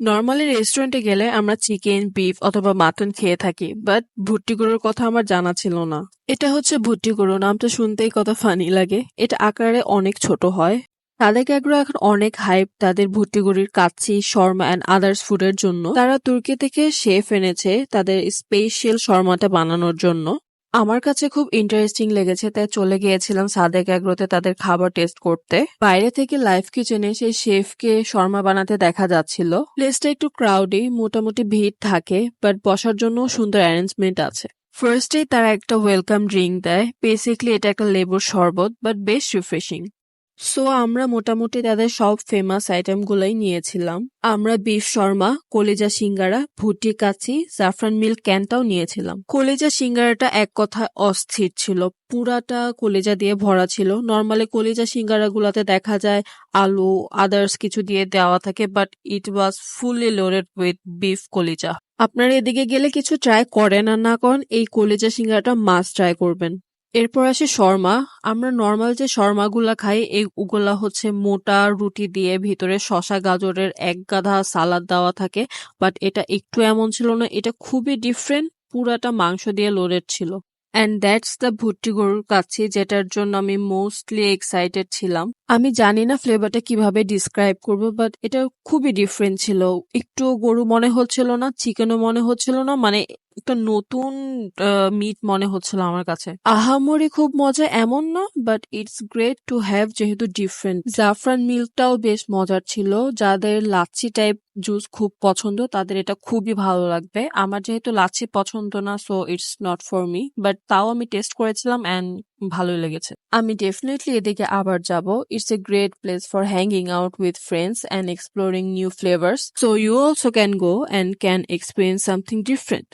Normally রেস্টুরেন্টে গেলে আমরা চিকেন, বিফ অথবা মাটন খেয়ে থাকি, বাট ভুট্টি গরুর কথা আমার জানা ছিল না। এটা হচ্ছে ভুট্টি গরু, নামটা শুনতেই কত ফানি লাগে। এটা আকারে অনেক ছোট হয়। সাদেক এগ্রো এখন অনেক হাইপ তাদের ভুট্টি গরুর কাচ্চি, শর্মা অ্যান্ড আদার্স ফুডের জন্য। তারা তুর্কি থেকে শেফ এনেছে তাদের স্পেশাল শর্মাটা বানানোর জন্য। আমার কাছে খুব ইন্টারেস্টিং লেগেছে, তাই চলে গিয়েছিলাম সাদেক এগ্রোতে তাদের খাবার টেস্ট করতে। বাইরে থেকে লাইভ কিচেনে সেই শেফকে শর্মা বানাতে দেখা যাচ্ছিল। প্লেসটা একটু ক্রাউডি, মোটামুটি ভিড় থাকে, বাট বসার জন্য সুন্দর অ্যারেঞ্জমেন্ট আছে। ফার্স্টেই তারা একটা ওয়েলকাম ড্রিঙ্ক দেয়। বেসিক্যালি এটা একটা লেবুর শরবত, বাট বেশ রিফ্রেশিং। সো আমরা মোটামুটি তাদের সব ফেমাস আইটেম গুলাই নিয়েছিলাম। আমরা বিফ শর্মা, কলিজা সিঙ্গারা, ভুট্টি কাচ্চি, জাফরান মিল্ক ক্যানটাও নিয়েছিলাম। কলিজা সিঙ্গারাটা এক কথায় অস্থির ছিল, পুরাটা কলিজা দিয়ে ভরা ছিল। নর্মালি কলিজা সিঙ্গারা গুলাতে দেখা যায় আলু, আদার্স কিছু দিয়ে দেওয়া থাকে, but it was fully loaded with beef কলিজা। আপনারা এদিকে গেলে কিছু ট্রাই করেন আর না করেন, এই কলিজা সিঙ্গারাটা মাস্ট ট্রাই করবেন। এরপর আসে শর্মা। আমরা নর্মাল যে শর্মাগুলা খাই ওগুলা হচ্ছে মোটা রুটি দিয়ে ভিতরে শসা গাজরের এক গাদা সালাদ দেওয়া থাকে, বাট এটা একটু এমন ছিল না, এটা খুবই ডিফারেন্ট, পুরাটা মাংস দিয়ে লোডেড ছিল। অ্যান্ড দ্যাটস দ্য ভুট্টি গরুর কাচ্চি, যেটার জন্য আমি মোস্টলি এক্সাইটেড ছিলাম। আমি জানি না ফ্লেভারটা কিভাবে ডিসক্রাইব করবো, বাট এটা খুবই ডিফারেন্ট ছিল। একটু গরু মনে হচ্ছিল না, চিকেনও মনে হচ্ছিল না, মানে একটা নতুন মিট মনে হচ্ছিল আমার কাছে। আহামরি খুব মজা এমন না, but it's great to have, যেহেতু ডিফারেন্ট। জাফরান মিল্কটাও বেশ মজার ছিল। যাদের লাচ্ছি টাইপ জুস খুব পছন্দ তাদের এটা খুবই ভালো লাগবে। আমার যেহেতু লাচ্ছি পছন্দ না, so it's not for me, but তাও আমি টেস্ট করেছিলাম অ্যান্ড ভালোই লেগেছে। আমি ডেফিনেটলি এদিকে আবার যাব। It's a great place for hanging out with friends and exploring new flavours, so you also can go and can experience something different.